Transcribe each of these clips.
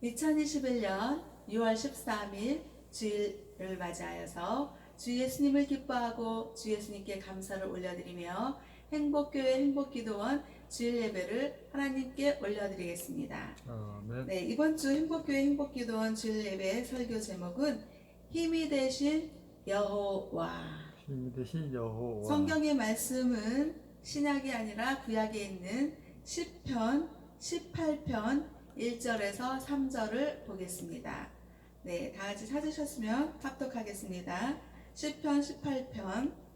2021년 6월 13일 주일을 맞이하여서 주 예수님을 기뻐하고 주 예수님께 감사를 올려드리며 행복교회 행복기도원 주일 예배를 하나님께 올려드리겠습니다. 네, 이번 주 행복교회 행복기도원 주일 예배 설교 제목은 힘이 되신 여호와. 힘이 되신 여호와. 성경의 말씀은 신약이 아니라 구약에 있는 시편 18편 1절에서 3절을 보겠습니다. 네, 다 같이 찾으셨으면 합독하겠습니다. 시편 18편.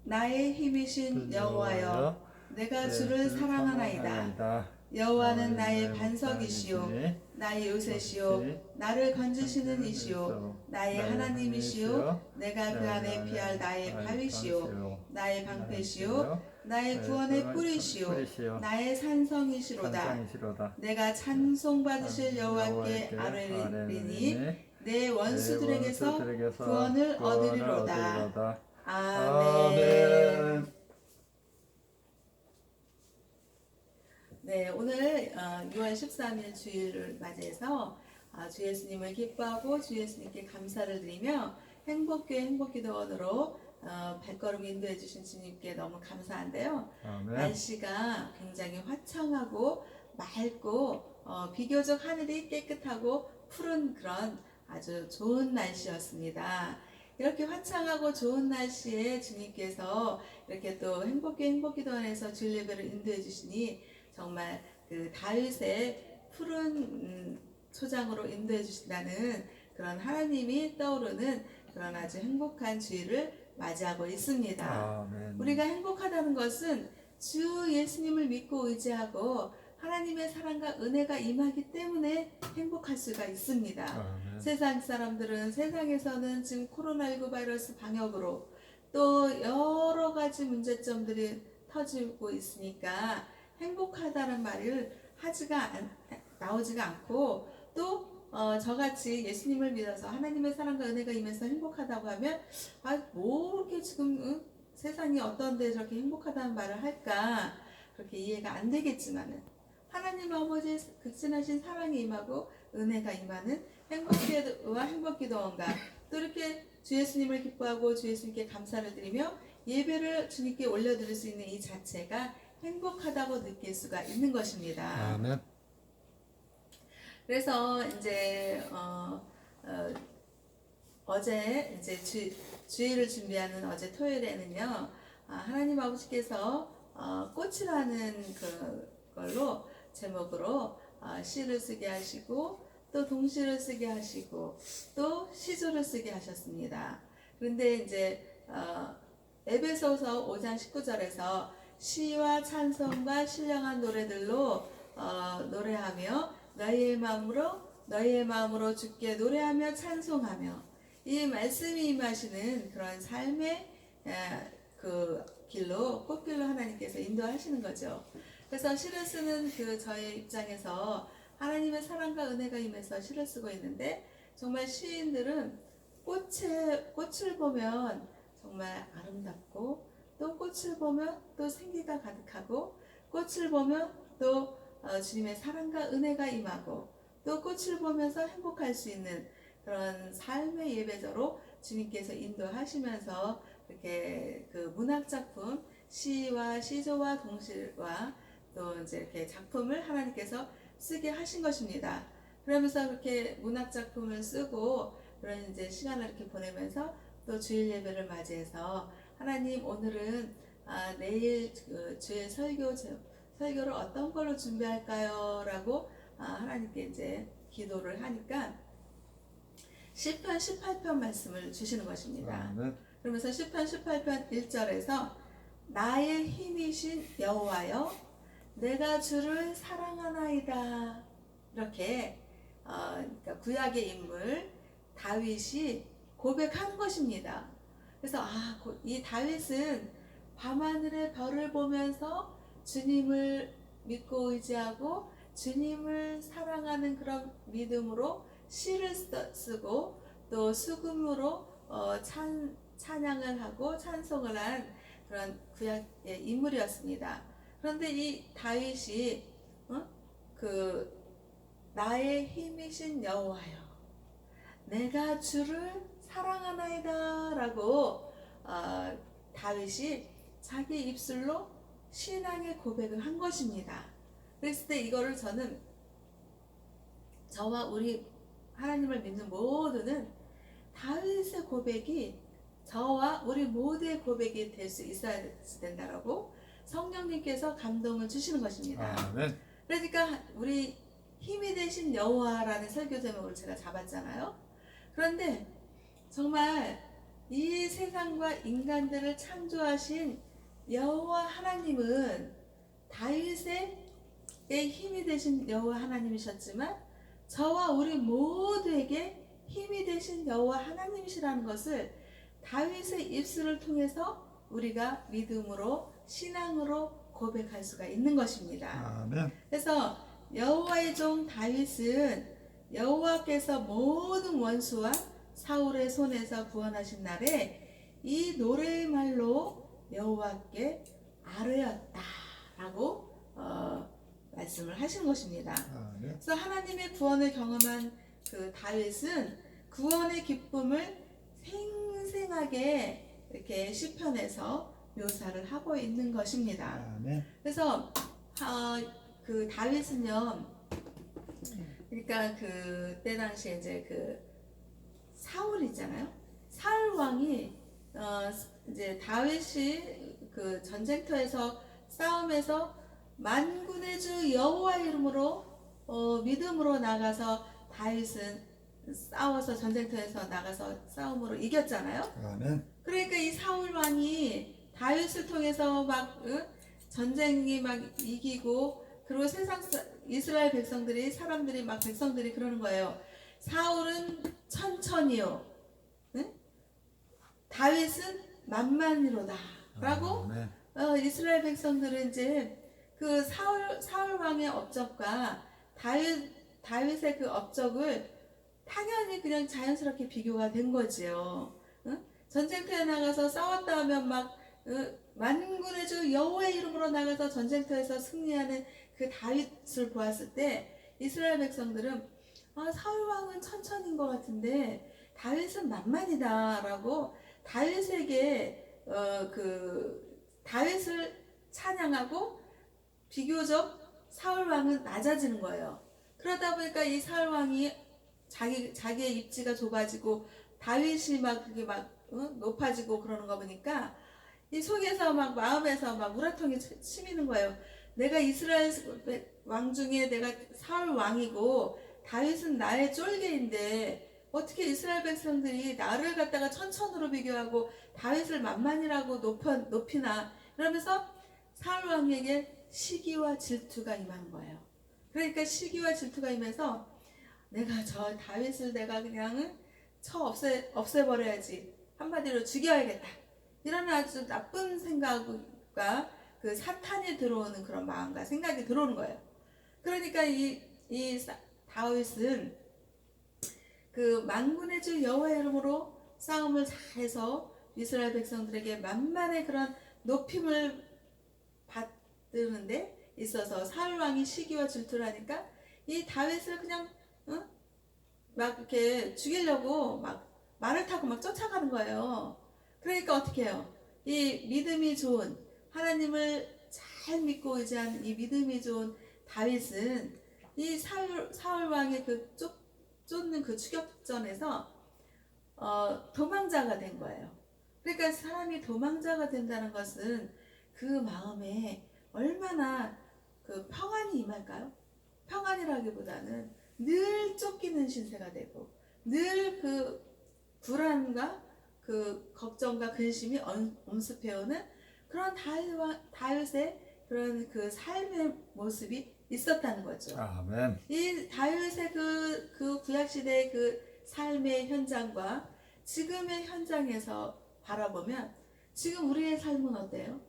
나의 힘이신 여호와여, 내가 주를 사랑하나이다. 여호와는 나의 반석이시오, 나의 요새시오, 나를 건지시는 이시오, 나의 하나님이시오, 내가 그 안에 피할 나의 바위시오, 나의 방패시오, 나의 구원의 뿌리시오, 나의 산성이시로다. 내가 찬송받으실 여호와께 아뢰리니 내 원수들에게서 구원을 얻으리로다. 아멘. 네, 오늘 6월 13일 주일을 맞이해서 주 예수님을 기뻐하고 주 예수님께 감사를 드리며 행복교회 행복기도원으로 발걸음 인도해 주신 주님께 너무 감사한데요. 날씨가 굉장히 화창하고 맑고 비교적 하늘이 깨끗하고 푸른 그런 아주 좋은 날씨였습니다. 이렇게 화창하고 좋은 날씨에 주님께서 이렇게 또 행복교회 행복기도원에서 주일 예배를 인도해 주시니 정말 그 다윗의 푸른 초장으로 인도해 주신다는 그런 하나님이 떠오르는 그런 아주 행복한 주일을 맞이하고 있습니다. 우리가 행복하다는 것은 주 예수님을 믿고 의지하고 하나님의 사랑과 은혜가 임하기 때문에 행복할 수가 있습니다. 세상 사람들은 세상에서는 지금 코로나19 바이러스 방역으로 또 여러 가지 문제점들이 터지고 있으니까 행복하다는 말을 나오지가 않고 또 저같이 예수님을 믿어서 하나님의 사랑과 은혜가 임해서 행복하다고 하면 뭐 이렇게 지금 세상이 어떤데 저렇게 행복하다는 말을 할까 그렇게 이해가 안 되겠지만은 하나님 아버지의 극진하신 사랑이 임하고 은혜가 임하는 행복교회와 행복기도원과 또 이렇게 주 예수님을 기뻐하고 주 예수님께 감사를 드리며 예배를 주님께 올려드릴 수 있는 이 자체가 행복하다고 느낄 수가 있는 것입니다. 아멘. 그래서 이제 어제 이제 주일을 준비하는 어제 토요일에는요, 하나님 아버지께서 꽃이라는 그걸로 제목으로 시를 쓰게 하시고 또 동시를 쓰게 하시고 또 시조를 쓰게 하셨습니다. 그런데 이제 에베소서 5장 19절에서 시와 찬송과 신령한 노래들로 노래하며 너희의 마음으로 주께 노래하며 찬송하며 이 말씀이 임하시는 그런 삶의 그 길로 꽃길로 하나님께서 인도하시는 거죠. 그래서 시를 쓰는 저의 입장에서 하나님의 사랑과 은혜가 임해서 시를 쓰고 있는데 정말 시인들은 꽃을 보면 정말 아름답고 또 꽃을 보면 또 생기가 가득하고 꽃을 보면 또 주님의 사랑과 은혜가 임하고 또 꽃을 보면서 행복할 수 있는 그런 삶의 예배자로 주님께서 인도하시면서 이렇게 그 문학작품 시와 시조와 동시와 또 이제 이렇게 작품을 하나님께서 쓰게 하신 것입니다. 그러면서 그렇게 문학작품을 쓰고 그런 이제 시간을 이렇게 보내면서 또 주일 예배를 맞이해서 하나님 오늘은 내일 주일 설교를 어떤 걸로 준비할까요? 라고 하나님께 이제 기도를 하니까 시편 18편 말씀을 주시는 것입니다. 그러면서 시편 18편 1절에서 나의 힘이신 여호와여, 내가 주를 사랑하나이다. 이렇게 그러니까 구약의 인물 다윗이 고백하는 것입니다. 그래서 이 다윗은 밤하늘의 별을 보면서 주님을 믿고 의지하고 주님을 사랑하는 그런 믿음으로 시를 쓰고 또 수금으로 찬양을 하고 찬송을 한 그런 구약의 인물이었습니다. 그런데 이 다윗이 나의 힘이신 여호와여, 내가 주를 사랑하나이다 라고 다윗이 자기 입술로 신앙의 고백을 한 것입니다. 그랬을 때 이거를 저와 우리 하나님을 믿는 모두는 다윗의 고백이 저와 우리 모두의 고백이 될 수 있어야 된다라고 성령님께서 감동을 주시는 것입니다. 아멘. 그러니까 우리 힘이 되신 여호와라는 설교 제목을 제가 잡았잖아요. 그런데 정말 이 세상과 인간들을 창조하신 여호와 하나님은 다윗의 힘이 되신 여호와 하나님이셨지만 저와 우리 모두에게 힘이 되신 여호와 하나님이시라는 것을 다윗의 입술을 통해서 우리가 믿음으로 신앙으로 고백할 수가 있는 것입니다. 아멘. 그래서 여호와의 종 다윗은 여호와께서 모든 원수와 사울의 손에서 구원하신 날에 이 노래의 말로 여호와께 아뢰었다라고 말씀을 하신 것입니다. 아멘. 그래서 하나님의 구원을 경험한 그 다윗은 구원의 기쁨을 생생하게 이렇게 시편에서 묘사를 하고 있는 것입니다. 아멘. 그래서 그 다윗은요, 그러니까 그때 당시에 이제 그 사울 있잖아요. 사울 왕이 이제 다윗이 그 전쟁터에서 싸움에서 만군의 주 여호와 이름으로 믿음으로 나가서 다윗은 싸워서 전쟁터에서 나가서 싸움으로 이겼잖아요. 아멘. 그러니까 이 사울 왕이 다윗을 통해서 막 전쟁이 막 이기고 그리고 세상 이스라엘 사람들이 막 백성들이 그러는 거예요. 사울은 천천히요, 응? 다윗은 만만히로다 라고 이스라엘 백성들은 이제 그 사울 왕의 업적과 다윗의 그 업적을 당연히 그냥 자연스럽게 비교가 된 거지요. 응? 전쟁터에 나가서 싸웠다 하면 막 만군의 주 여호와의 이름으로 나가서 전쟁터에서 승리하는 그 다윗을 보았을 때 이스라엘 백성들은 사울 왕은 천천히인 것 같은데 다윗은 만만이다라고 다윗에게 다윗을 찬양하고 비교적 사울 왕은 낮아지는 거예요. 그러다 보니까 이 사울 왕이 자기의 입지가 좁아지고 다윗이 막 그게 막 높아지고 그러는 거 보니까 이 속에서 막 마음에서 막 우라통이 치미는 거예요. 내가 이스라엘 왕 중에 내가 사울 왕이고 다윗은 나의 쫄개인데 어떻게 이스라엘 백성들이 나를 갖다가 천천으로 비교하고 다윗을 만만이라고 높이나 이러면서 사울 왕에게 시기와 질투가 임하는 거예요. 그러니까 시기와 질투가 임해서 내가 저 다윗을 내가 그냥 없애버려야지, 한마디로 죽여야겠다, 이런 아주 나쁜 생각과 그 사탄이 들어오는 그런 마음과 생각이 들어오는 거예요. 그러니까 이 다윗은 그 만군의 주 여호와의 이름으로 싸움을 잘해서 이스라엘 백성들에게 만만의 그런 높임을 받드는데 있어서 사울 왕이 시기와 질투를 하니까 이 다윗을 그냥 막 이렇게 죽이려고 막 말을 타고 막 쫓아가는 거예요. 그러니까 어떻게 해요? 이 믿음이 좋은, 하나님을 잘 믿고 의지한 이 믿음이 좋은 다윗은 이 사울 왕의 그 쫓는 그 추격전에서 도망자가 된 거예요. 그러니까 사람이 도망자가 된다는 것은 그 마음에 얼마나 그 평안이 임할까요? 평안이라기보다는 늘 쫓기는 신세가 되고 늘 그 불안과 그 걱정과 근심이 엄습해오는 그런 다윗의 그런 그 삶의 모습이 있었다는 거죠. 아멘. 이 다윗의 그 구약시대의 그 삶의 현장과 지금의 현장에서 바라보면 지금 우리의 삶은 어때요?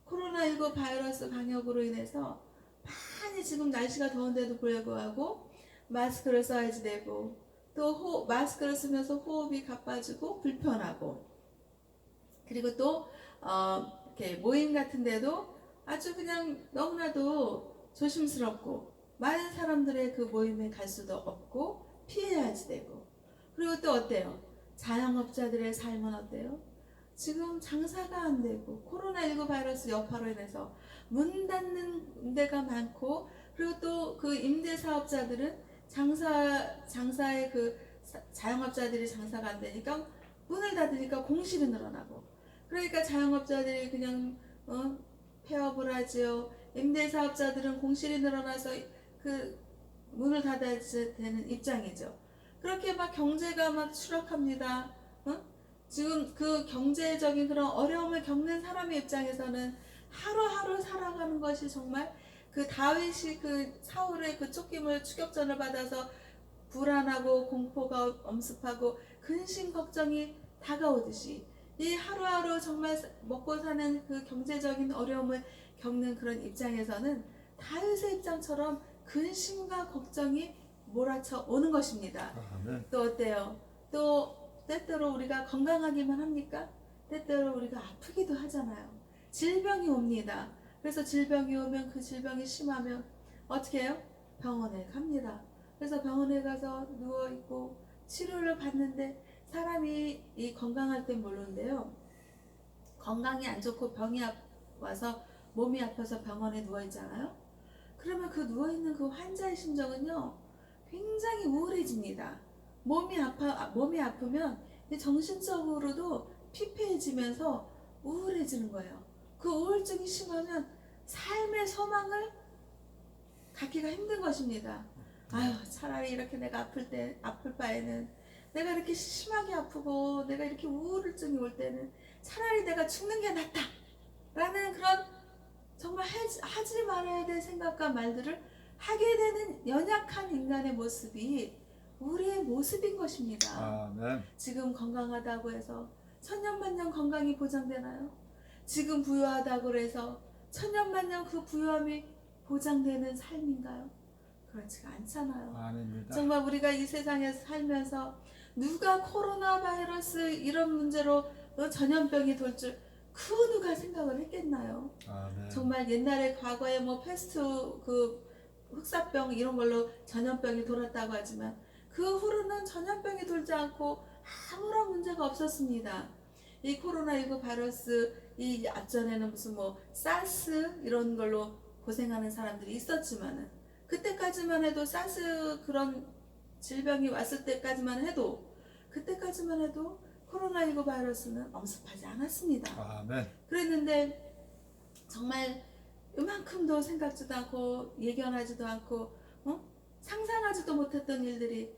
코로나19 바이러스 방역으로 인해서 많이 지금 날씨가 더운데도 불구하고 마스크를 써야지 되고 또 마스크를 쓰면서 호흡이 가빠지고 불편하고, 그리고 또 이렇게 모임 같은 데도 아주 그냥 너무나도 조심스럽고 많은 사람들의 그 모임에 갈 수도 없고 피해야지 되고, 그리고 또 어때요? 자영업자들의 삶은 어때요? 지금 장사가 안 되고 코로나19 바이러스 여파로 인해서 문 닫는 데가 많고, 그리고 또 그 임대사업자들은 장사의 그 자영업자들이 장사가 안 되니까 문을 닫으니까 공실이 늘어나고, 그러니까 자영업자들이 그냥 폐업을 하지요. 임대사업자들은 공실이 늘어나서 그 문을 닫아야 되는 입장이죠. 그렇게 막 경제가 막 추락합니다. 지금 그 경제적인 그런 어려움을 겪는 사람의 입장에서는 하루하루 살아가는 것이 정말 그 다윗이 그 사울의 그 쫓김을 추격전을 받아서 불안하고 공포가 엄습하고 근심 걱정이 다가오듯이, 이 하루하루 정말 먹고 사는 그 경제적인 어려움을 겪는 그런 입장에서는 다윗의 입장처럼 근심과 걱정이 몰아쳐 오는 것입니다. 아멘. 또 어때요? 또 때때로 우리가 건강하기만 합니까? 때때로 우리가 아프기도 하잖아요. 질병이 옵니다. 그래서 질병이 오면 그 질병이 심하면 어떻게 해요? 병원에 갑니다. 그래서 병원에 가서 누워있고 치료를 받는데, 사람이 이 건강할 땐 모르는데요, 건강이 안 좋고 병이 와서 몸이 아파서 병원에 누워있잖아요. 그러면 그 누워있는 그 환자의 심정은요, 굉장히 우울해집니다. 몸이 아프면 정신적으로도 피폐해지면서 우울해지는 거예요. 그 우울증이 심하면 삶의 소망을 갖기가 힘든 것입니다. 아유, 차라리 이렇게 내가 아플 바에는, 내가 이렇게 심하게 아프고 내가 이렇게 우울증이 올 때는 차라리 내가 죽는 게 낫다 라는 그런 정말 하지 말아야 될 생각과 말들을 하게 되는 연약한 인간의 모습이 우리의 모습인 것입니다. 아멘. 지금 건강하다고 해서 천년만년 건강이 보장되나요? 지금 부유하다고 해서 천년만년 그 부유함이 보장되는 삶인가요? 그렇지가 않잖아요. 아닙니다. 정말 우리가 이 세상에서 살면서 누가 코로나 바이러스 이런 문제로 전염병이 돌 줄 그 누가 생각을 했겠나요? 아멘. 정말 옛날에 과거에 뭐 패스트 그 흑사병 이런 걸로 전염병이 돌았다고 하지만 그 후로는 전염병이 돌지 않고 아무런 문제가 없었습니다. 이 코로나19 바이러스, 이 앞전에는 무슨 뭐 사스 이런 걸로 고생하는 사람들이 있었지만은, 그때까지만 해도 사스 그런 질병이 왔을 때까지만 해도, 코로나19 바이러스는 엄습하지 않았습니다. 아멘. 그랬는데 정말 이만큼도 생각지도 않고 예견하지도 않고 상상하지도 못했던 일들이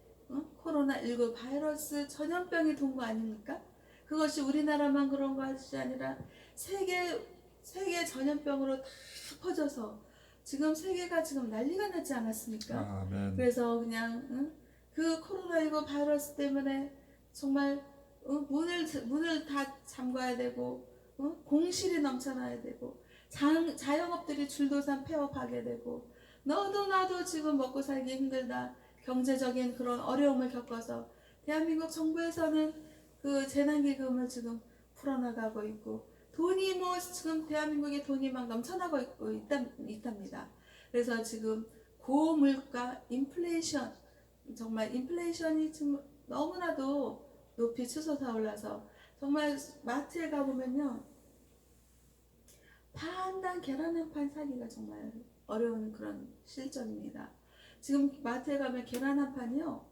코로나19 바이러스 전염병이 돈 거 아닙니까? 그것이 우리나라만 그런 것이 아니라 세계 전염병으로 다 퍼져서 지금 세계가 지금 난리가 났지 않았습니까? 아멘. 그래서 그냥 그 코로나19 바이러스 때문에 정말 문을 다 잠가야 되고, 공실이 넘쳐나야 되고, 자영업들이 줄도산 폐업하게 되고, 너도 나도 지금 먹고 살기 힘들다, 경제적인 그런 어려움을 겪어서 대한민국 정부에서는 그 재난기금을 지금 풀어나가고 있고, 돈이 뭐 지금 대한민국에 돈이 막 넘쳐나고 있답니다. 그래서 지금 고물가 인플레이션, 정말 인플레이션이 지금 너무나도 높이 치솟아 올라서 정말 마트에 가보면요, 판단 계란 한 판 사기가 정말 어려운 그런 실정입니다. 지금 마트에 가면 계란 한 판이요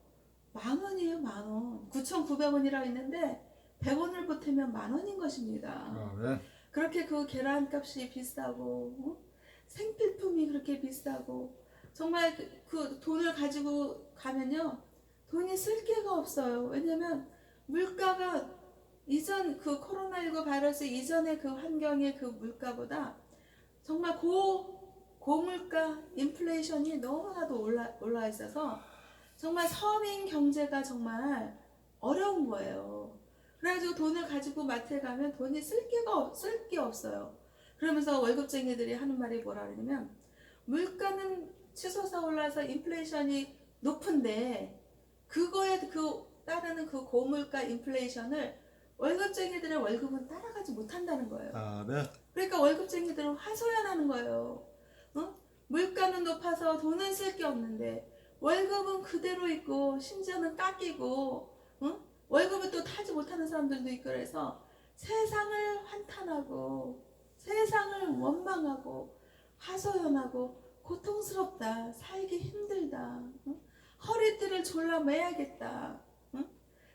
10,000원이에요. 10,000원. 9,900원이라고 있는데 100원을 보태면 10,000원인 것입니다. 아멘. 그렇게 그 계란 값이 비싸고 생필품이 그렇게 비싸고, 정말 그 돈을 가지고 가면요 돈이 쓸 게가 없어요. 왜냐면 물가가 이전 그 코로나19 바이러스 이전의 그 환경의 그 물가보다 정말 고물가 인플레이션이 너무나도 올라 있어서 정말 서민 경제가 정말 어려운 거예요. 그래가지고 돈을 가지고 마트에 가면 돈이 쓸 게 없어요. 그러면서 월급쟁이들이 하는 말이 뭐라 그러냐면, 물가는 치솟아 올라서 인플레이션이 높은데 그거에 따르는 그 고물가 인플레이션을 월급쟁이들의 월급은 따라가지 못한다는 거예요. 아멘. 그러니까 월급쟁이들은 하소연하는 거예요. 물가는 높아서 돈은 쓸 게 없는데 월급은 그대로 있고 심지어는 깎이고, 응? 월급을 또 타지 못하는 사람들도 있고, 그래서 세상을 환탄하고 세상을 원망하고 하소연하고 고통스럽다, 살기 힘들다, 응? 허리띠를 졸라 매야겠다, 응?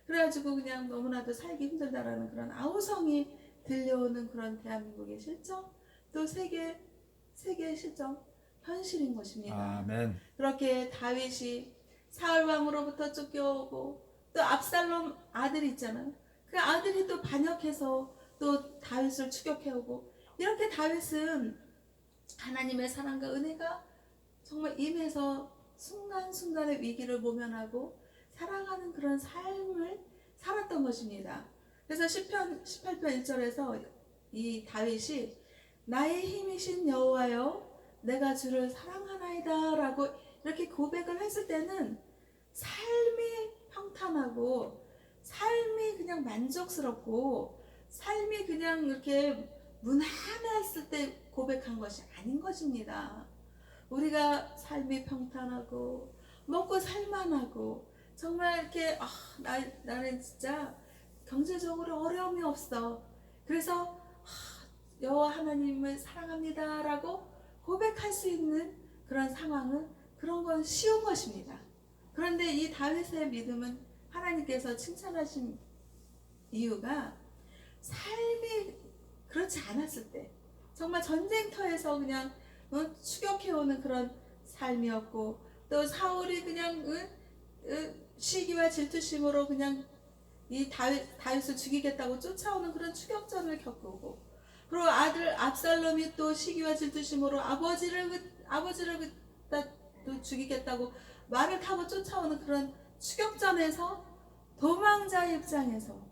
그래가지고 그냥 너무나도 살기 힘들다라는 그런 아우성이 들려오는 그런 대한민국의 실정, 또 세계의 실정, 현실인 것입니다. 아멘. 그렇게 다윗이 사울 왕으로부터 쫓겨오고, 또 압살롬 아들이 있잖아요. 그 아들이 또 반역해서 또 다윗을 추격해오고, 이렇게 다윗은 하나님의 사랑과 은혜가 정말 임해서 순간순간의 위기를 모면하고 살아가는 그런 삶을 살았던 것입니다. 그래서 시편 18편 1절에서 이 다윗이 나의 힘이신 여호와여 내가 주를 사랑하나이다 라고 이렇게 고백을 했을 때는 삶이 평탄하고 삶이 그냥 만족스럽고 삶이 그냥 이렇게 무난했을 때 고백한 것이 아닌 것입니다. 우리가 삶이 평탄하고 먹고 살만하고 정말 이렇게 나는 진짜 경제적으로 어려움이 없어. 그래서 여호와 하나님을 사랑합니다 라고 고백할 수 있는 그런 상황은, 그런 건 쉬운 것입니다. 그런데 이 다윗의 믿음은 하나님께서 칭찬하신 이유가 삶이 그렇지 않았을 때, 정말 전쟁터에서 그냥 추격해오는 그런 삶이었고, 또 사울이 그냥 시기와 질투심으로 그냥 이 다윗을 죽이겠다고 쫓아오는 그런 추격전을 겪고, 그리고 아들 압살롬이 또 시기와 질투심으로 아버지를 또 죽이겠다고 말을 타고 쫓아오는 그런 추격전에서 도망자의 입장에서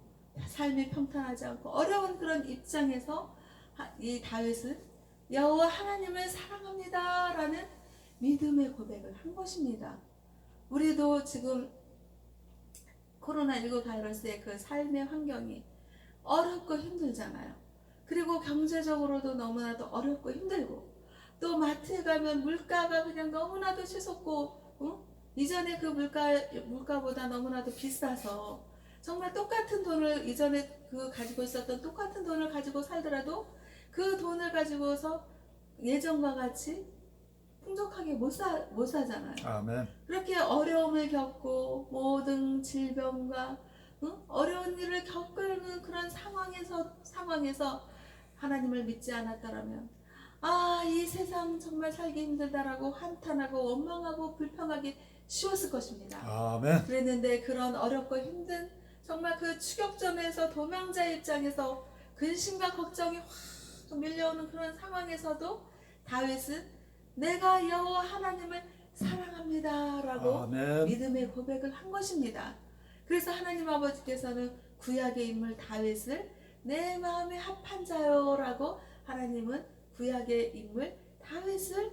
삶이 평탄하지 않고 어려운 그런 입장에서 이 다윗은 여호와 하나님을 사랑합니다 라는 믿음의 고백을 한 것입니다. 우리도 지금 코로나19 바이러스의 그 삶의 환경이 어렵고 힘들잖아요. 그리고 경제적으로도 너무나도 어렵고 힘들고, 또 마트에 가면 물가가 그냥 너무나도 치솟고, 이전에 그 물가보다 너무나도 비싸서 정말 똑같은 돈을, 이전에 가지고 있었던 똑같은 돈을 가지고 살더라도 그 돈을 가지고서 예전과 같이 풍족하게 못 사잖아요. 아멘. 그렇게 어려움을 겪고 모든 질병과 어려운 일을 겪는 그런 상황에서 하나님을 믿지 않았다라면, 이 세상 정말 살기 힘들다라고 한탄하고 원망하고 불평하기 쉬웠을 것입니다. 아멘. 그랬는데 그런 어렵고 힘든 정말 그 추격전에서 도망자의 입장에서 근심과 걱정이 확 밀려오는 그런 상황에서도 다윗은 내가 여호와 하나님을 사랑합니다 라고 아멘. 믿음의 고백을 한 것입니다. 그래서 하나님 아버지께서는 구약의 인물 다윗을 내 마음에 합한 자요 라고 하나님은 구약의 인물 다윗을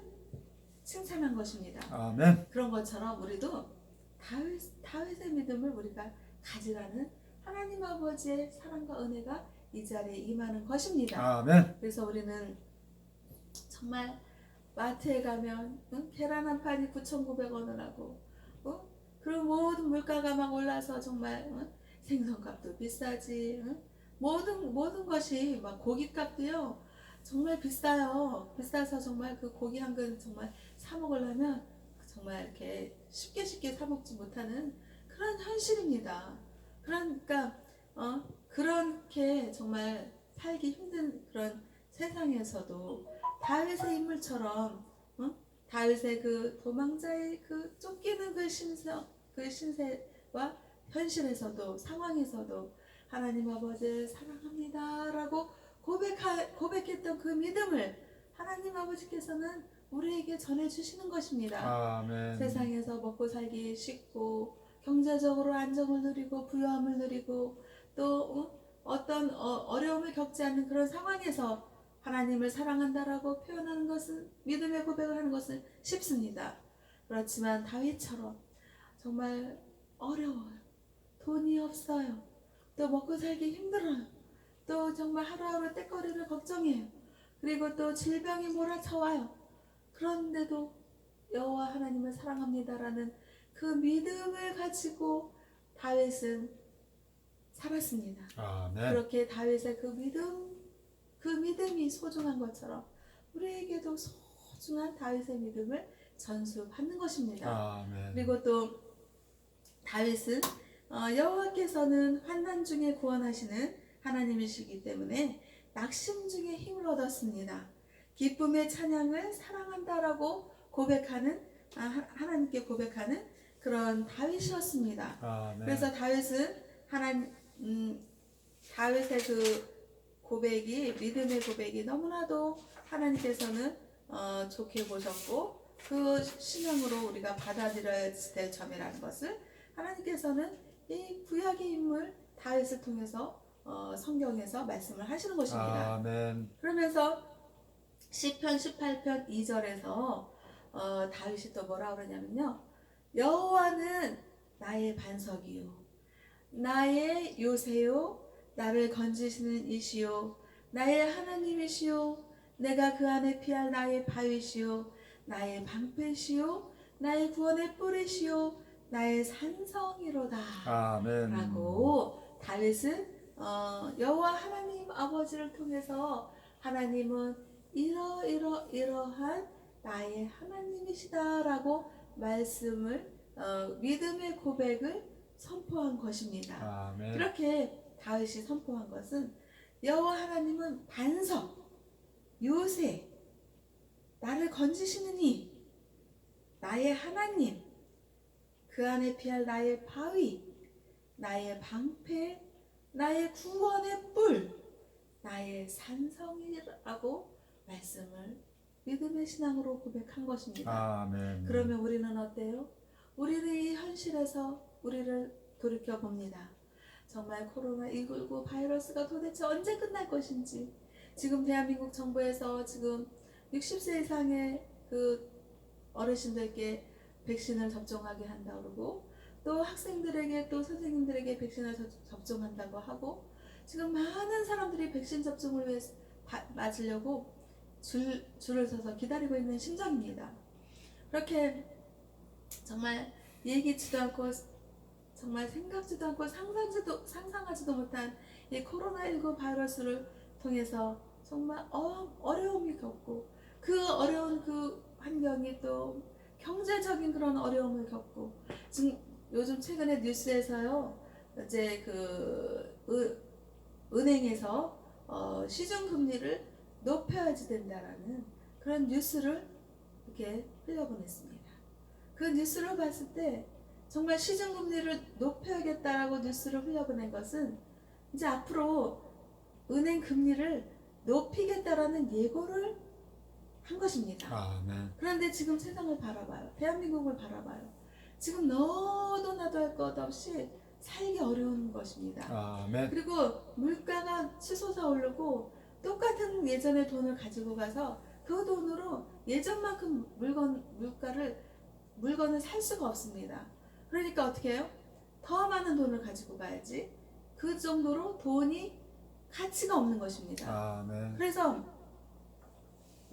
칭찬한 것입니다. 아멘. 그런 것처럼 우리도 다윗의 믿음을 우리가 가지라는 하나님 아버지의 사랑과 은혜가 이 자리에 임하는 것입니다. 아멘. 그래서 우리는 정말 마트에 가면 계란 한 판이 9,900원을 하고, 그리고 모든 물가가 막 올라서 정말 생선값도 비싸지, 모든 것이 막 고깃값도요 정말 비싸요. 비싸서 정말 그 고기 한 근 정말 사 먹으려면 정말 이렇게 쉽게 사 먹지 못하는 그런 현실입니다. 그러니까 그렇게 정말 살기 힘든 그런 세상에서도 다윗의 인물처럼 다윗의 그 도망자의 그 쫓기는 그 신세와 현실에서도 상황에서도 하나님 아버지를 사랑합니다라고 고백했던 그 믿음을 하나님 아버지께서는 우리에게 전해주시는 것입니다. 아멘. 세상에서 먹고 살기 쉽고 경제적으로 안정을 누리고 부유함을 누리고 또 어떤 어려움을 겪지 않는 그런 상황에서 하나님을 사랑한다라고 표현하는 것은, 믿음의 고백을 하는 것은 쉽습니다. 그렇지만 다윗처럼 정말 어려워요. 돈이 없어요. 또 먹고 살기 힘들어요. 또 정말 하루하루 때거리를 걱정해요. 그리고 또 질병이 몰아쳐와요. 그런데도 여호와 하나님을 사랑합니다라는 그 믿음을 가지고 다윗은 살았습니다. 아멘. 그렇게 다윗의 그 믿음이 소중한 것처럼 우리에게도 소중한 다윗의 믿음을 전수받는 것입니다. 아멘. 그리고 또 다윗은 여호와께서는 환난 중에 구원하시는 하나님이시기 때문에 낙심 중에 힘을 얻었습니다. 기쁨의 찬양을 사랑한다라고 고백하는 하나님께 고백하는 그런 다윗이었습니다. 아멘. 그래서 다윗은 다윗의 그 고백이 믿음의 고백이 너무나도 하나님께서는 좋게 보셨고 그 신앙으로 우리가 받아들여야 될 점이라는 것을 하나님께서는 이 구약의 인물 다윗을 통해서 성경에서 말씀을 하시는 것입니다. 아멘. 그러면서 시편 18편 2절에서 다윗이 또 뭐라 그러냐면요. 여호와는 나의 반석이요 나의 요새요 나를 건지시는 이시요 나의 하나님이시요 내가 그 안에 피할 나의 바위시요 나의 방패시요 나의 구원의 뿌리시요 나의 산성이로다. 아멘. 라고 다윗은 여호와 하나님 아버지를 통해서 하나님은 이러한 나의 하나님이시다라고 말씀을 믿음의 고백을 선포한 것입니다. 아멘. 그렇게 다윗이 선포한 것은 여호와 하나님은 반석, 요새, 나를 건지시는 이, 나의 하나님, 그 안에 피할 나의 바위, 나의 방패, 나의 구원의 뿔, 나의 산성이라고 말씀을 믿음의 신앙으로 고백한 것입니다. 아멘. 그러면 우리는 어때요? 우리는 이 현실에서 우리를 돌이켜 봅니다. 정말 코로나19 바이러스가 도대체 언제 끝날 것인지, 지금 대한민국 정부에서 지금 60세 이상의 그 어르신들께 백신을 접종하게 한다고 그러고, 또 학생들에게 또 선생님들에게 백신을 접종한다고 하고, 지금 많은 사람들이 백신 접종을 위해 맞으려고 줄을 서서 기다리고 있는 심정입니다. 그렇게 정말 예기치도 않고 정말 생각지도 않고 상상하지도 못한 이 코로나19 바이러스를 통해서 정말 어려움이 겪고, 그 어려운 그 환경이 또 경제적인 그런 어려움을 겪고, 지금 요즘 최근에 뉴스에서요, 이제 그 은행에서 시중금리를 높여야지 된다라는 그런 뉴스를 이렇게 흘려보냈습니다. 그 뉴스를 봤을 때 정말 시중금리를 높여야겠다라고 뉴스를 흘려보낸 것은 이제 앞으로 은행 금리를 높이겠다라는 예고를 한 것입니다. 아멘. 그런데 지금 세상을 바라봐요. 대한민국을 바라봐요. 지금 너도 나도 할 것 없이 살기 어려운 것입니다. 아멘. 그리고 물가가 치솟아 오르고 똑같은 예전의 돈을 가지고 가서 그 돈으로 예전만큼 물건을 살 수가 없습니다. 그러니까 어떻게 해요? 더 많은 돈을 가지고 가야지. 그 정도로 돈이 가치가 없는 것입니다. 아멘. 그래서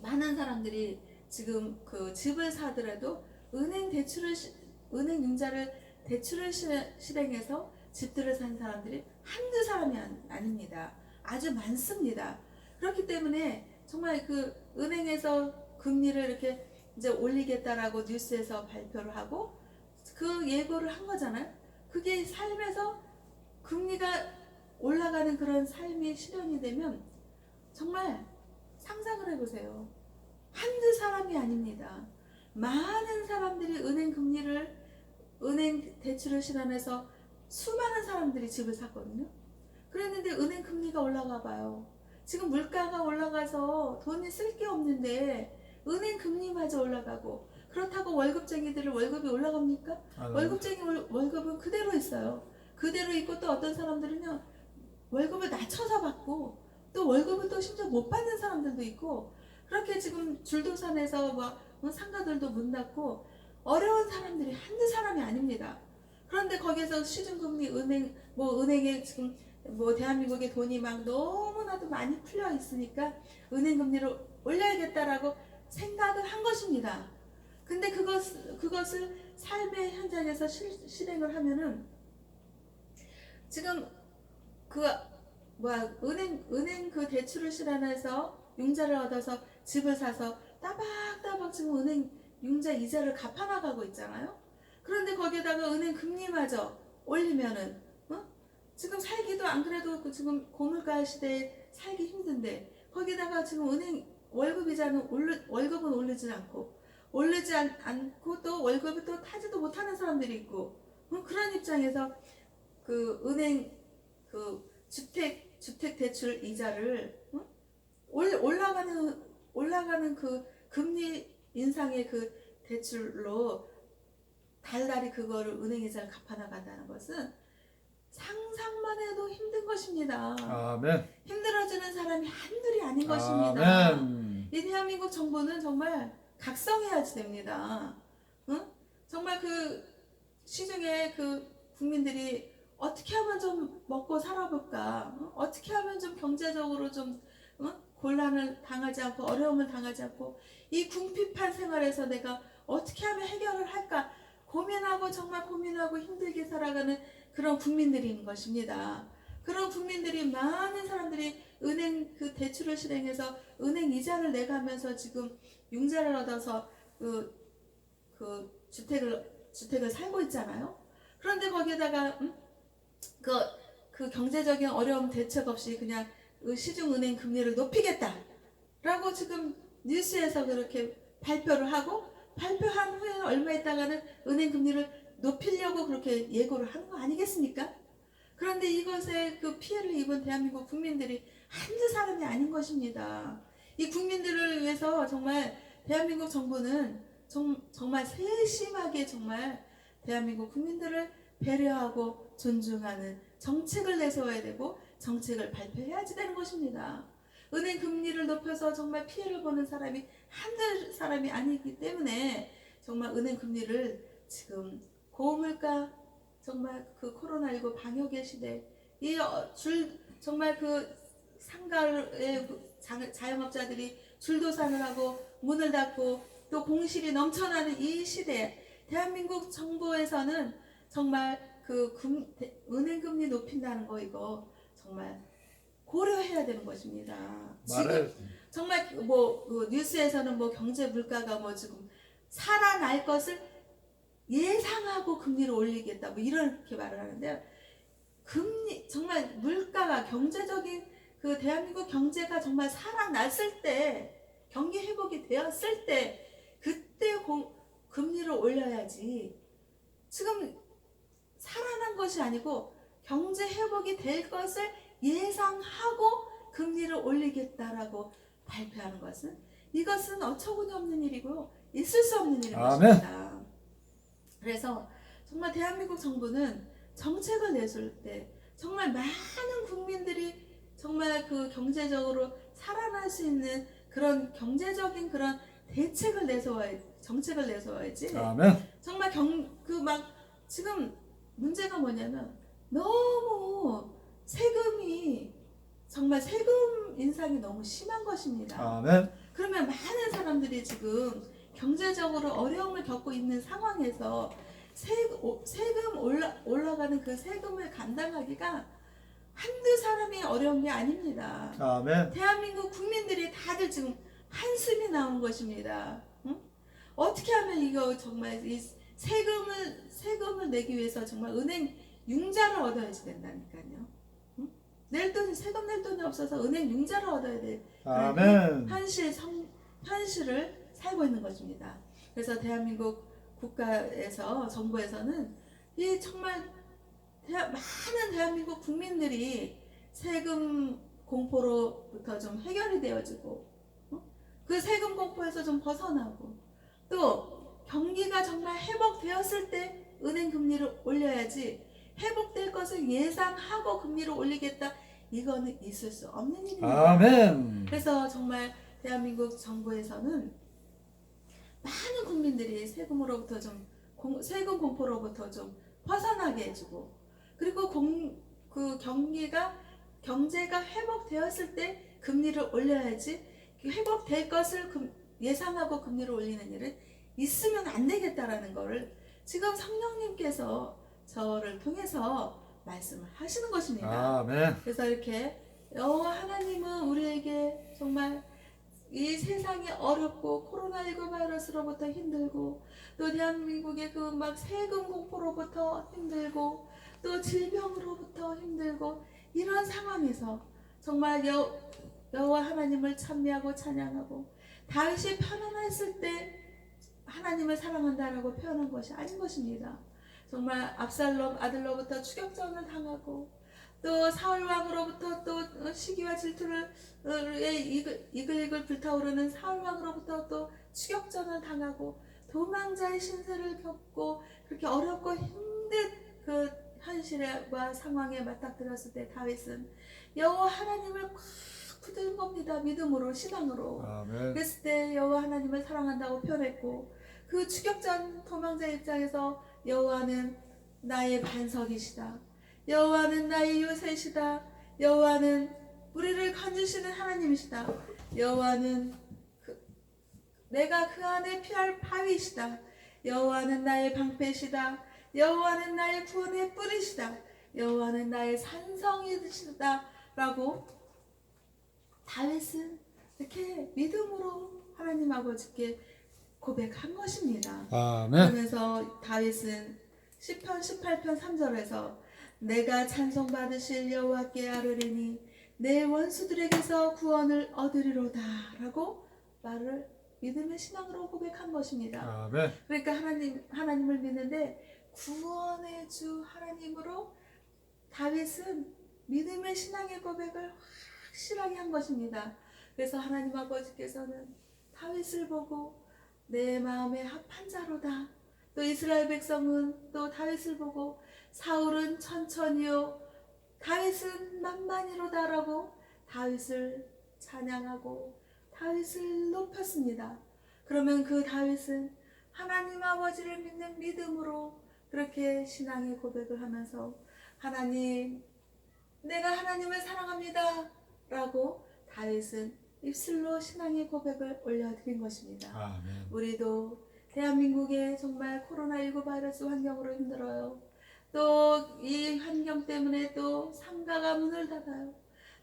많은 사람들이 지금 그 집을 사더라도 은행 융자를 대출을 실행해서 집들을 산 사람들이 한두 사람이 아닙니다. 아주 많습니다. 그렇기 때문에 정말 그 은행에서 금리를 이렇게 이제 올리겠다라고 뉴스에서 발표를 하고 그 예고를 한 거잖아요. 그게 삶에서 금리가 올라가는 그런 삶이 실현이 되면 정말 상상을 해보세요. 한두 사람이 아닙니다. 많은 사람들이 은행 대출을 실현해서 수많은 사람들이 집을 샀거든요. 그랬는데 은행 금리가 올라가 봐요. 지금 물가가 올라가서 돈이 쓸 게 없는데 은행 금리마저 올라가고, 그렇다고 월급쟁이들의 월급이 올라갑니까? 월급쟁이 월급은 그대로 있어요. 그대로 있고, 또 어떤 사람들은요 월급을 낮춰서 받고, 또 월급을 또 심지어 못 받는 사람들도 있고, 그렇게 지금 줄도산에서 상가들도 문 닫고 어려운 사람들이 한두 사람이 아닙니다. 그런데 거기에서 시중금리 은행에 지금 대한민국에 돈이 막 너무나도 많이 풀려 있으니까 은행 금리를 올려야겠다라고 생각을 한 것입니다. 근데 그것을 삶의 현장에서 실행을 하면은 지금 그 은행 그 대출을 실현해서 융자를 얻어서 집을 사서 따박따박 지금 은행 융자 이자를 갚아나가고 있잖아요. 그런데 거기에다가 은행 금리마저 올리면은 지금 살기도 안 그래도 지금 고물가 시대에 살기 힘든데 거기다가 지금 은행 월급 이자는 월급은 오르지 않고 또 월급을 또 타지도 못하는 사람들이 있고 그런 입장에서 그 은행 그 주택 대출 이자를 올라가는 그 금리 인상의 그 대출로 달달이 그거를 은행 이자를 갚아나간다는 것은 상상만 해도 힘든 것입니다. 아멘. 힘들어지는 사람이 한둘이 아닌 것입니다. 아멘. 이 대한민국 정부는 정말 각성해야지 됩니다. 정말 그 시중에 그 국민들이 어떻게 하면 좀 먹고 살아볼까? 어떻게 하면 좀 경제적으로 좀 곤란을 당하지 않고 어려움을 당하지 않고 이 궁핍한 생활에서 내가 어떻게 하면 해결을 할까? 정말 고민하고 힘들게 살아가는 그런 국민들인 것입니다. 그런 국민들이 많은 사람들이 은행 그 대출을 실행해서 은행 이자를 내가면서 지금 융자를 얻어서 그 주택을 살고 있잖아요. 그런데 거기에다가 그 경제적인 어려움 대책 없이 그냥 시중은행 금리를 높이겠다라고 지금 뉴스에서 그렇게 발표를 하고 발표한 후에 얼마 있다가는 은행 금리를 높이려고 그렇게 예고를 하는 거 아니겠습니까? 그런데 이것에 그 피해를 입은 대한민국 국민들이 한두 사람이 아닌 것입니다. 이 국민들을 위해서 정말 대한민국 정부는 정말 세심하게 정말 대한민국 국민들을 배려하고 존중하는 정책을 내세워야 되고 정책을 발표해야지 되는 것입니다. 은행 금리를 높여서 정말 피해를 보는 사람이 한두 사람이 아니기 때문에 정말 은행 금리를 지금 고물가 정말 그 코로나19 방역의 시대 정말 그 상가의 자영업자들이 줄도산을 하고 문을 닫고 또 공실이 넘쳐나는 이 시대에 대한민국 정부에서는 정말 은행 금리 높인다는 거 이거 정말 고려해야 되는 것입니다. 지금 정말 뉴스에서는 경제 물가가 지금 살아날 것을 예상하고 금리를 올리겠다 이렇게 말을 하는데 정말 물가가 경제적인 그 대한민국 경제가 정말 살아났을 때 경기 회복이 되었을 때 그때 금리를 올려야지 지금 살아난 것이 아니고 경제 회복이 될 것을 예상하고 금리를 올리겠다라고 발표하는 이것은 어처구니 없는 일이고요. 있을 수 없는 일인 것입니다. 그래서 정말 대한민국 정부는 정책을 내줄 때 정말 많은 국민들이 정말 그 경제적으로 살아날 수 있는 그런 경제적인 그런 정책을 내세워야지. 아멘. 정말 지금 문제가 뭐냐면 너무 정말 세금 인상이 너무 심한 것입니다. 아멘. 그러면 많은 사람들이 지금 경제적으로 어려움을 겪고 있는 상황에서 세금 올라가는 그 세금을 감당하기가 한두 사람이 어려운 게 아닙니다. 아멘. 대한민국 국민들이 다들 지금 한숨이 나온 것입니다. 어떻게 하면 이거 정말 이 세금을 내기 위해서 정말 은행 융자를 얻어야지 된다니까요. 세금 낼 돈이 없어서 은행 융자를 얻어야 돼. 아멘. 현실을 살고 있는 것입니다. 그래서 대한민국 국가에서 정부에서는 이 정말 많은 대한민국 국민들이 세금 공포로부터 좀 해결이 되어지고 그 세금 공포에서 좀 벗어나고 또 경기가 정말 회복되었을 때 은행 금리를 올려야지 회복될 것을 예상하고 금리를 올리겠다 이거는 있을 수 없는 일입니다. 아멘. 그래서 정말 대한민국 정부에서는 많은 국민들이 세금 공포로부터 좀 벗어나게 해주고 그리고 경제가 회복되었을 때 금리를 올려야지 회복될 것을 예상하고 금리를 올리는 일은 있으면 안 되겠다라는 거를 지금 성령님께서 저를 통해서 말씀을 하시는 것입니다. 아멘. 그래서 이렇게 여호와 하나님은 우리에게 정말 이 세상이 어렵고 코로나19 바이러스로부터 힘들고 또 대한민국의 그 막 세금 공포로부터 힘들고 또 질병으로부터 힘들고 이런 상황에서 정말 여호와 하나님을 찬미하고 찬양하고 다윗이 편안했을 때 하나님을 사랑한다라고 표현한 것이 아닌 것입니다. 정말 압살롬 아들로부터 추격전을 당하고 또 사울 왕으로부터 또 시기와 질투를 이글이글 불타오르는 사울 왕으로부터 또 추격전을 당하고 도망자의 신세를 겪고 그렇게 어렵고 힘든 그 현실과 상황에 맞닥뜨렸을 때 다윗은 여호와 하나님을 꽉 붙든 겁니다. 믿음으로 신앙으로. 아멘. 그랬을 때 여호와 하나님을 사랑한다고 표현했고 그 추격전 도망자 입장에서 여호와는 나의 반석이시다. 여호와는 나의 요새시다. 여호와는 우리를 건지시는 하나님이시다. 여호와는 내가 그 안에 피할 바위시다. 여호와는 나의 방패시다. 여호와는 나의 구원의 뿌리시다. 여호와는 나의 산성이시다. 라고 다윗은 이렇게 믿음으로 하나님 아버지께 고백한 것입니다. 아멘. 그러면서 다윗은 시편 18편 3절에서 내가 찬송받으실 여호와께 아뢰리니 내 원수들에게서 구원을 얻으리로다 라고 말을 믿음의 신앙으로 고백한 것입니다. 아멘. 그러니까 하나님을 믿는데 구원의 주 하나님으로 다윗은 믿음의 신앙의 고백을 확실하게 한 것입니다. 그래서 하나님 아버지께서는 다윗을 보고 내 마음에 합한 자로다. 또 이스라엘 백성은 또 다윗을 보고 사울은 천천히요 다윗은 만만히로다라고 다윗을 찬양하고 다윗을 높였습니다. 그러면 그 다윗은 하나님 아버지를 믿는 믿음으로 그렇게 신앙의 고백을 하면서 하나님 내가 하나님을 사랑합니다 라고 다윗은 입술로 신앙의 고백을 올려드린 것입니다. 아멘. 우리도 대한민국의 정말 코로나19 바이러스 환경으로 힘들어요. 또 이 환경 때문에 또 상가가 문을 닫아요.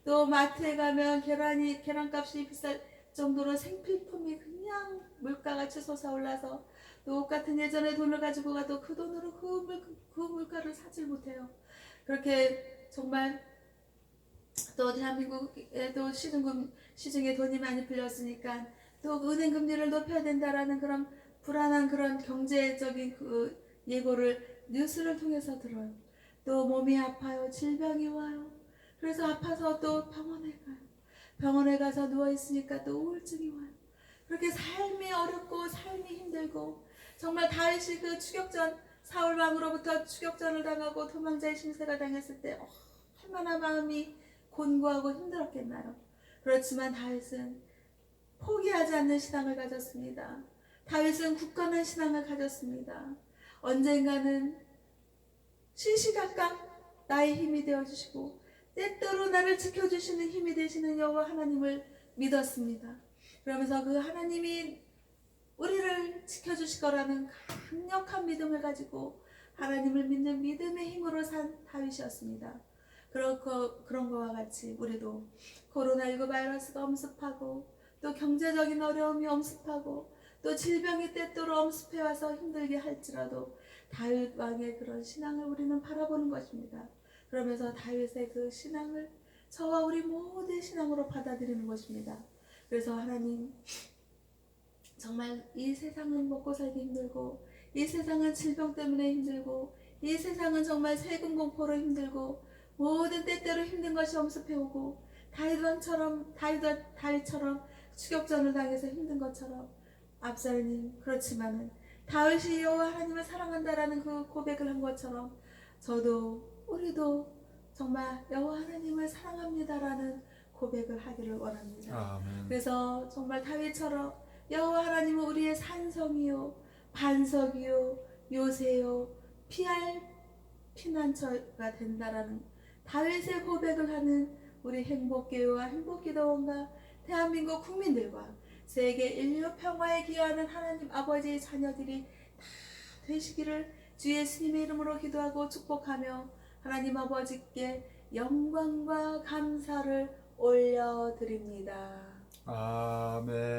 또 마트에 가면 계란값이 비쌀 정도로 생필품이 그냥 물가가 치솟아 올라서 또 옷 같은 예전에 돈을 가지고 가도 그 돈으로 그 물가를 사질 못해요. 그렇게 정말 또 대한민국에도 시중에 돈이 많이 풀렸으니까 또 은행 금리를 높여야 된다라는 그런 불안한 그런 경제적인 그 예고를 뉴스를 통해서 들어요. 또 몸이 아파요. 질병이 와요. 그래서 아파서 또 병원에 가요. 병원에 가서 누워있으니까 또 우울증이 와요. 그렇게 삶이 어렵고 삶이 힘들고 정말 다윗이 그 추격전 사울 왕으로부터 추격전을 당하고 도망자의 심세가 당했을 때 얼마나 마음이 곤고하고 힘들었겠나요. 그렇지만 다윗은 포기하지 않는 신앙을 가졌습니다. 다윗은 굳건한 신앙을 가졌습니다. 언젠가는 시시각각 나의 힘이 되어주시고 때때로 나를 지켜주시는 힘이 되시는 여호와 하나님을 믿었습니다. 그러면서 그 하나님이 우리를 지켜주실 거라는 강력한 믿음을 가지고 하나님을 믿는 믿음의 힘으로 산 다윗이었습니다. 그런 거와 같이 우리도 코로나19 바이러스가 엄습하고 또 경제적인 어려움이 엄습하고 또 질병이 때때로 엄습해와서 힘들게 할지라도 다윗 왕의 그런 신앙을 우리는 바라보는 것입니다. 그러면서 다윗의 그 신앙을 저와 우리 모두의 신앙으로 받아들이는 것입니다. 그래서 하나님 정말 이 세상은 먹고 살기 힘들고 이 세상은 질병 때문에 힘들고 이 세상은 정말 세금 공포로 힘들고 모든 때때로 힘든 것이 엄습해오고 다윗처럼 추격전을 당해서 힘든 것처럼 압살님 그렇지만은 다윗이 여호와 하나님을 사랑한다라는 그 고백을 한 것처럼 우리도 정말 여호와 하나님을 사랑합니다라는 고백을 하기를 원합니다. 아멘. 그래서 정말 다윗처럼 여호와 하나님은 우리의 산성이요 반석이요 요새요 피할 피난처가 된다라는 다윗의 고백을 하는 우리 행복교회와 행복기도원과 대한민국 국민들과 세계 인류 평화에 기여하는 하나님 아버지의 자녀들이 다 되시기를 주 예수님의 이름으로 기도하고 축복하며 하나님 아버지께 영광과 감사를 올려드립니다. 아멘.